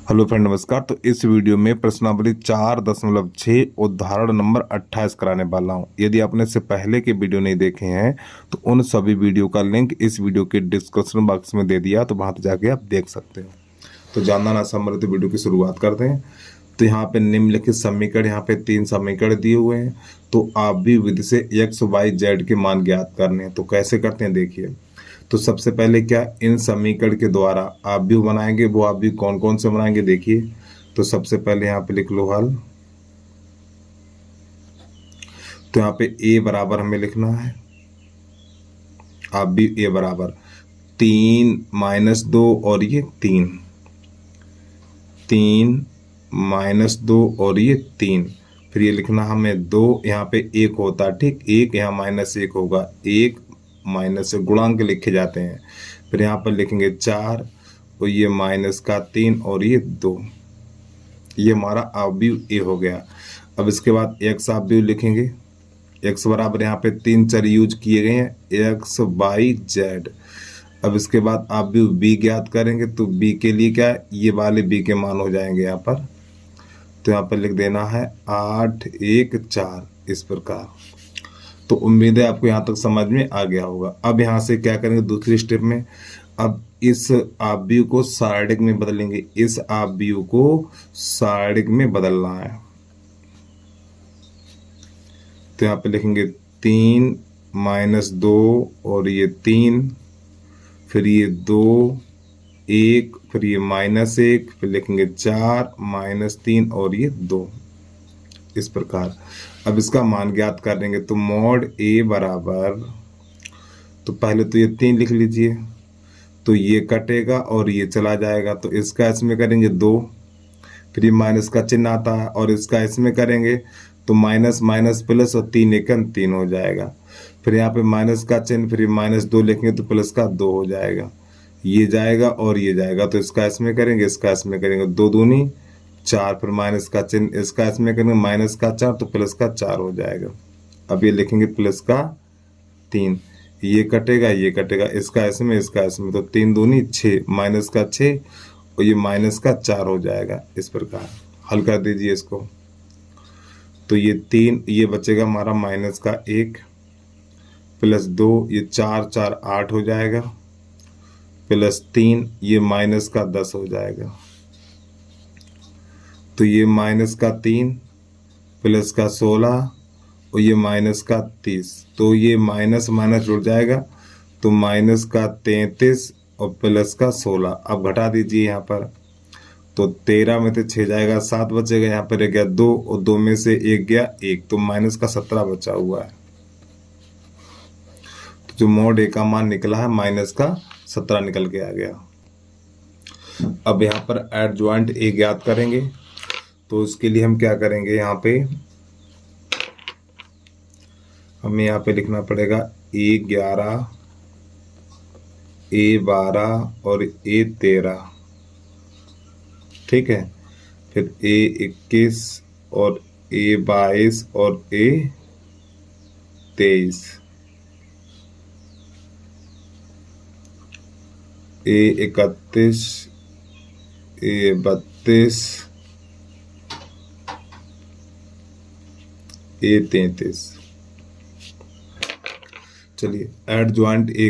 Hello friend, नमस्कार। तो इस वीडियो में प्रश्नावली 4.6 उदाहरण नंबर 28 कराने वाला हूं। यदि आपने इससे पहले के वीडियो नहीं देखे हैं तो उन सभी वीडियो का लिंक इस वीडियो के डिस्क्रिप्शन बॉक्स में दे दिया, तो वहां पर जाके आप देख सकते हो। तो जानना ना समझ तो वीडियो की शुरुआत करते हैं। तो यहाँ पे निम्नलिखित समीकरण, यहाँ पे 3 समीकरण दिए हुए हैं। तो आप भी विधि से एक्स वाई जेड के मान ज्ञात करने हैं। तो कैसे करते हैं देखिए। तो सबसे पहले क्या, इन समीकरण के द्वारा आप भी बनाएंगे। वो आप भी कौन कौन से बनाएंगे देखिए। तो सबसे पहले यहाँ पे लिख लो हल। तो यहाँ पे ए बराबर हमें लिखना है, आप भी ए बराबर 3 - 2 और ये 3, 3 - 2 और ये 3। फिर ये लिखना हमें 2, यहाँ पे 1 होता, ठीक, 1 यहाँ -1 होगा, 1 माइनस से गुणांक लिखे जाते हैं। फिर यहाँ पर लिखेंगे 4 और ये -3 और ये 2। ये हमारा अवयव ए हो गया। अब इसके बाद एक्स अवयव लिखेंगे। एक्स बराबर यहाँ पे 3 चर यूज किए गए हैं, एक्स वाई जेड। अब इसके बाद अवयव बी ज्ञात करेंगे। तो बी के लिए क्या है, ये वाले बी के मान हो जाएंगे यहाँ पर। तो यहाँ पर लिख देना है 8 1 4, इस प्रकार। तो उम्मीद है आपको यहाँ तक समझ में आ गया होगा। अब यहाँ से क्या करेंगे दूसरी स्टेप में, अब इस अवयव को सारणिक में बदलेंगे। इस अवयव को सारणिक में बदलना है। तो यहाँ पे लिखेंगे 3 - 2 और ये 3, फिर ये 2 1, फिर ये -1, फिर लिखेंगे 4 -3 और ये 2, इस प्रकार। अब इसका मान ज्ञात कर देंगे। तो मॉड ए बराबर, तो पहले तो ये 3 लिख लीजिए। तो ये कटेगा और ये चला जाएगा, तो इसका इसमें करेंगे 2, फिर ये माइनस का चिन्ह आता है, और इसका इसमें करेंगे तो माइनस माइनस प्लस और 3 एकम 3 हो जाएगा। फिर यहाँ पे माइनस का चिन्ह, फिर -2 लिखेंगे तो प्लस का 2 हो जाएगा। ये जाएगा और ये जाएगा, तो इसका इसमें करेंगे, इसका इसमें करेंगे, 2 दूनी 4, फिर माइनस का चिन्ह, इसका इसमें करेंगे -4 तो प्लस का 4 हो जाएगा। अब ये लिखेंगे प्लस का 3, ये कटेगा ये कटेगा, इसका इसमें इसका इसमें, तो 3 दूनी 6, माइनस का 6 और ये माइनस का 4 हो जाएगा। इस प्रकार हल कर दीजिए इसको। तो ये 3, ये बचेगा हमारा माइनस का 1 प्लस 2, ये 4 4 8 हो जाएगा, प्लस 3, ये माइनस का 10 हो जाएगा। तो ये माइनस का 3 प्लस का 16 और ये माइनस का 30, तो ये माइनस माइनस जुड़ जाएगा, तो माइनस का 33 और प्लस का 16। अब घटा दीजिए यहाँ पर। तो 13 में से 6 जाएगा, 7 बचेगा, यहाँ पर रह गया 2 और 2 में से 1 गया 1, तो माइनस का 17 बचा हुआ है। तो जो मॉड ए का मान निकला है माइनस का 17 निकल के आ गया। अब यहाँ पर एडजॉइंट ए ज्ञात करेंगे। तो इसके लिए हम क्या करेंगे, यहाँ पे हमें यहाँ पे लिखना पड़ेगा A11 A12 और A13, ठीक है। फिर A21 और A22 और A23, A31 A32 A33। चलिए एडजॉइंट ए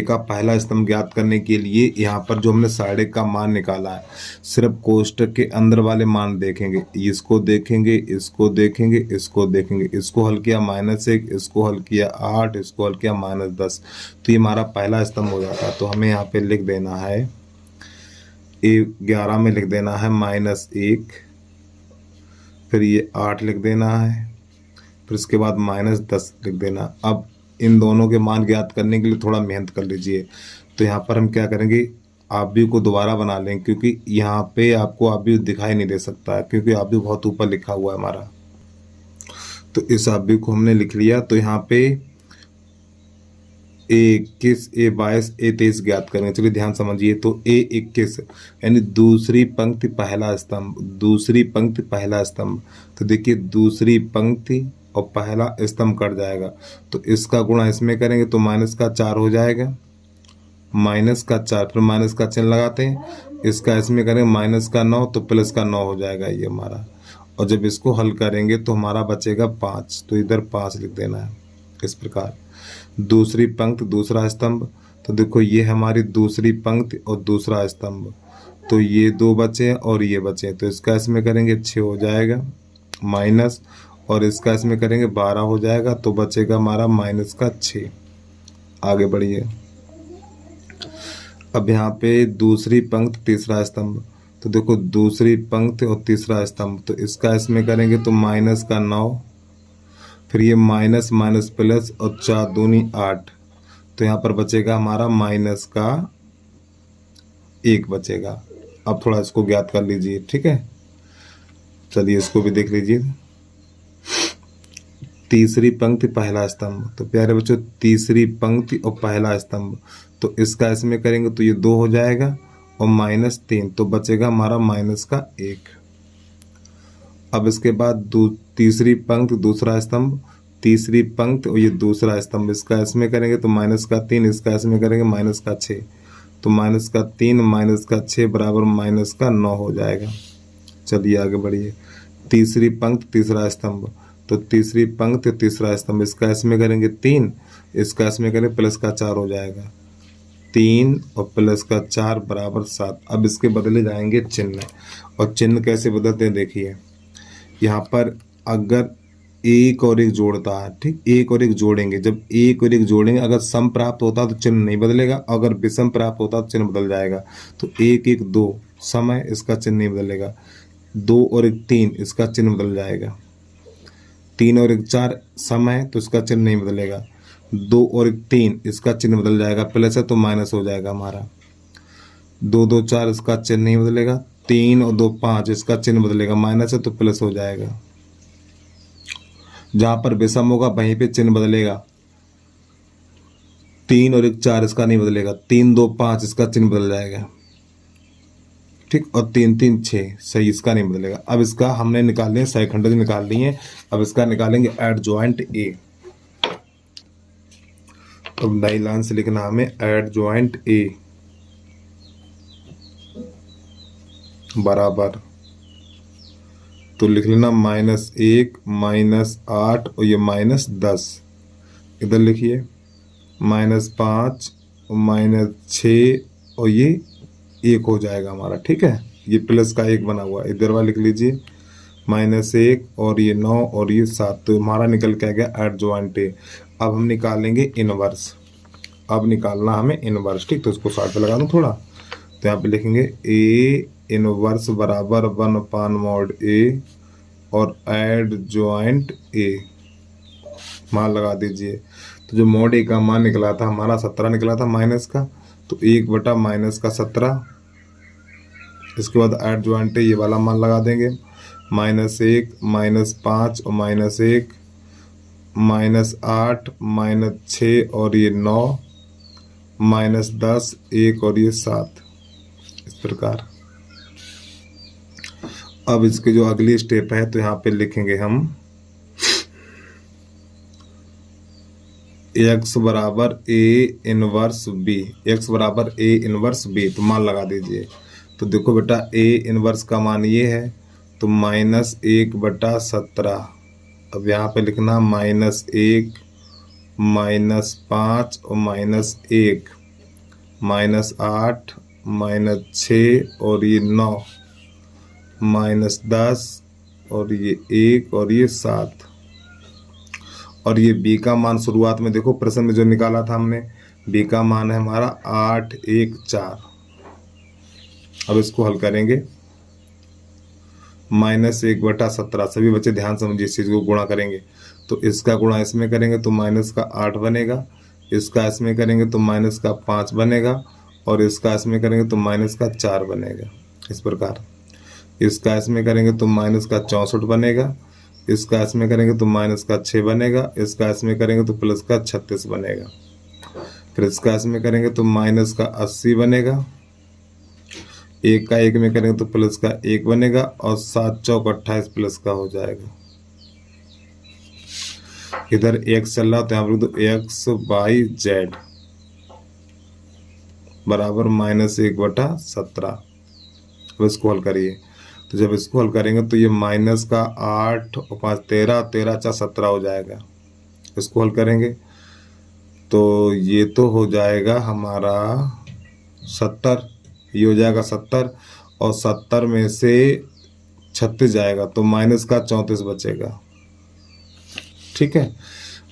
का पहला स्तंभ ज्ञात करने के लिए यहाँ पर जो हमने सारणिक का मान निकाला है, सिर्फ कोष्टक के अंदर वाले मान देखेंगे। इसको देखेंगे, इसको देखेंगे, इसको देखेंगे। इसको हल किया -1, इसको हल किया 8, इसको हल किया -10, तो ये हमारा पहला स्तंभ हो जाता है। तो हमें यहाँ पे लिख देना है A11 में लिख देना है -1, फिर ये 8 लिख देना है, फिर उसके बाद -10 लिख देना। अब इन दोनों के मान ज्ञात करने के लिए थोड़ा मेहनत कर लीजिए। तो यहाँ पर हम क्या करेंगे, अवयव को दोबारा बना लेंगे, क्योंकि यहाँ पे आपको अवयव दिखाई नहीं दे सकता है, क्योंकि अवयव बहुत ऊपर लिखा हुआ है हमारा। तो इस अवयव को हमने लिख लिया। तो यहाँ पे A21 A22 A23 ज्ञात करेंगे। चलिए ध्यान समझिए। तो A21 यानी दूसरी पंक्ति पहला स्तंभ, दूसरी पंक्ति पहला स्तंभ। तो देखिए दूसरी पंक्ति और पहला स्तंभ कट जाएगा, तो इसका गुणा इसमें करेंगे तो -4 हो जाएगा, -4, फिर माइनस का चिन्ह लगाते हैं, इसका इसमें करेंगे माइनस का 9 तो प्लस का 9 हो जाएगा ये हमारा। और जब इसको हल करेंगे तो हमारा बचेगा 5, तो इधर 5 लिख देना है इस प्रकार। दूसरी पंक्ति दूसरा स्तंभ, तो देखो ये हमारी दूसरी पंक्ति और दूसरा स्तंभ, तो ये 2 बचे और ये बचे, तो इसका इसमें करेंगे 6 हो जाएगा माइनस, और इसका इसमें करेंगे 12 हो जाएगा, तो बचेगा हमारा माइनस का 6। आगे बढ़िए। अब यहाँ पे दूसरी पंक्ति तीसरा स्तंभ, तो देखो दूसरी पंक्ति और तीसरा स्तंभ, तो इसका इसमें करेंगे तो माइनस का 9, फिर ये माइनस माइनस प्लस और 4 दूनी 8, तो यहाँ पर बचेगा हमारा माइनस का 1 बचेगा। अब थोड़ा इसको ज्ञात कर लीजिए, ठीक है। चलिए इसको भी देख लीजिए। तीसरी पंक्ति पहला स्तंभ, तो प्यारे बच्चों तीसरी पंक्ति और पहला स्तंभ, तो इसका इसमें करेंगे तो ये 2 हो जाएगा और माइनस 3, तो बचेगा हमारा माइनस का 1। अब इसके बाद तीसरी पंक्ति दूसरा स्तंभ, तीसरी पंक्ति और ये दूसरा स्तंभ, इसका इसमें करेंगे तो माइनस का 3, इसका इसमें करेंगे माइनस का 6, तो माइनस का 3 माइनस का 6 बराबर माइनस का 9 हो जाएगा। चलिए आगे बढ़िए। तीसरी पंक्ति तीसरा स्तंभ, तो तीसरी पंक्ति तीसरा स्तंभ, इसका इसमें करेंगे 3, इसका इसमें करेंगे प्लस का 4 हो जाएगा, 3 और प्लस का 4 बराबर 7। अब इसके बदले जाएंगे चिन्ह, और चिन्ह कैसे बदलते हैं देखिए। यहाँ पर अगर एक और एक जोड़ता है, ठीक, एक और एक जोड़ेंगे, जब एक और एक जोड़ेंगे अगर सम प्राप्त होता तो चिन्ह नहीं बदलेगा, अगर विषम प्राप्त होता तो चिन्ह बदल जाएगा। तो 1 1 2 सम है, इसका चिन्ह नहीं बदलेगा। 2 और 1 3, इसका चिन्ह बदल जाएगा। 3 और 1 4 सम है, तो इसका चिन्ह नहीं बदलेगा। 2 और 1 3, इसका चिन्ह बदल जाएगा, प्लस है तो माइनस हो जाएगा हमारा। 2 2 4, इसका चिन्ह नहीं बदलेगा। 3 और 2 5, इसका चिन्ह बदलेगा, माइनस है तो प्लस हो जाएगा। जहां पर विषम होगा वहीं पे चिन्ह बदलेगा। 3 और 1 4, इसका नहीं बदलेगा। 3 2 5, इसका चिन्ह बदल जाएगा, ठीक, और 3 3 6 सही, इसका नहीं बदलेगा। अब इसका हमने निकाल लिया, सहखंड निकाल लिए, अब इसका निकालेंगे एडजॉइंट ए। अब नई लाइन से लिखना हमें एडजॉइंट ए बराबर, तो लिख लेना -1 -8 और ये -10, इधर लिखिए -5 और -6 और ये 1 हो जाएगा हमारा, ठीक है। ये प्लस का 1 बना हुआ है, इधर वाला लिख लीजिए -1 और ये 9 और ये 7, तो हमारा निकल के आ गया एडजॉइंट ए। अब हम निकालेंगे इनवर्स, अब निकालना हमें इनवर्स, ठीक, तो इसको साइड पे लगा दूं थोड़ा, तो यहाँ पे लिखेंगे ए इनवर्स बराबर 1/mod ए और एडजॉइंट ए, मान लगा दीजिए। तो जो mod ए का मान निकला था हमारा 17 निकला था माइनस का, तो 1/-17। इसके बाद एडजॉइंट ए ये वाला मान लगा देंगे, -1 -5 और -1 -8 -6 और ये 9 -10 1 और ये 7, इस प्रकार। अब इसके जो अगली स्टेप है तो यहाँ पे लिखेंगे हम x बराबर ए इनवर्स बी, x बराबर ए इनवर्स बी, तो मान लगा दीजिए। तो देखो बेटा ए इनवर्स का मान ये है, तो -1/17। अब यहाँ पे लिखना -1 -5 और -1 -8 -6 और ये 9 -10 और ये 1 और ये 7। और ये b का मान शुरुआत में देखो प्रश्न में जो निकाला था हमने, b का मान है हमारा 8 1 4। अब इसको हल करेंगे, -1/17, सभी बच्चे ध्यान समझिए, इस चीज़ को गुणा करेंगे, तो इसका गुणा इसमें करेंगे तो माइनस का 8 बनेगा, इसका इसमें करेंगे तो माइनस का 5 बनेगा, और इसका इसमें करेंगे तो माइनस का 4 बनेगा, इस प्रकार। इसका इसमें करेंगे तो माइनस का 64 बनेगा, इसका इसमें करेंगे तो माइनस का 6 बनेगा, इसका इसमें करेंगे तो प्लस का 36 बनेगा, फिर इसका इसमें करेंगे तो माइनस का 80 बनेगा, 1 का 1 में करेंगे तो प्लस का 1 बनेगा, और 7 चौक 28 प्लस का हो जाएगा। इधर x चल रहा तो यहाँ पर तो x/z बराबर -1/17। अब इसको हल करिए, तो जब इसको हल करेंगे तो ये माइनस का 8 और 5 13, 13 4 17 हो जाएगा। इसको हल करेंगे तो ये तो हो जाएगा हमारा 70, ये हो जाएगा 70 और 70 में से 36 जाएगा तो माइनस का 34 बचेगा। ठीक है,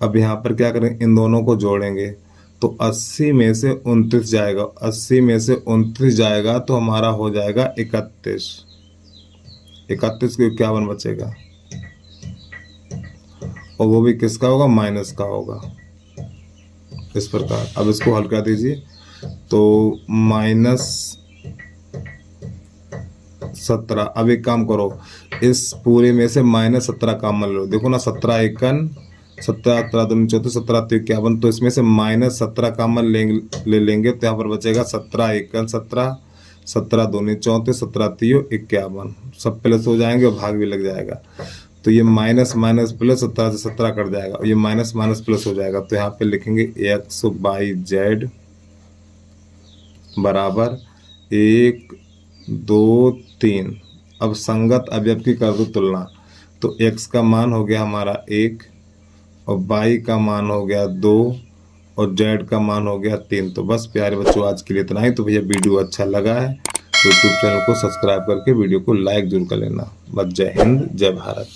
अब यहाँ पर क्या करें, इन दोनों को जोड़ेंगे तो 80 में से 29 जाएगा, 80 में से 29 जाएगा तो हमारा हो जाएगा 31, 31 को 51 बचेगा और वो भी किसका होगा, माइनस का होगा। इस प्रकार अब इसको हल कर दीजिए तो -17। अब एक काम करो, इस पूरे में से -17 कॉमन लो, देखो ना 17 एकन 17 17 दूनी 34 17 तो 51, तो इसमें से -17 कॉमन ले लेंगे तो यहाँ पर बचेगा 17 एकन 17, 17 दूनी 34 17 तीयो 51, सब प्लस हो जाएंगे और भाग भी लग जाएगा। तो ये माइनस माइनस प्लस 17 से 17 कट जाएगा और ये माइनस माइनस प्लस हो जाएगा। तो यहाँ पे लिखेंगे XYZ बराबर 1 2 3। अब संगत अवयव की कर दो तुलना, तो x का मान हो गया हमारा 1 और y का मान हो गया 2 और z का मान हो गया 3। तो बस प्यारे बच्चों आज के लिए इतना ही। तो भैया वीडियो अच्छा लगा है तो यूट्यूब चैनल को सब्सक्राइब करके वीडियो को लाइक जरूर कर लेना। बस जय हिंद जय भारत।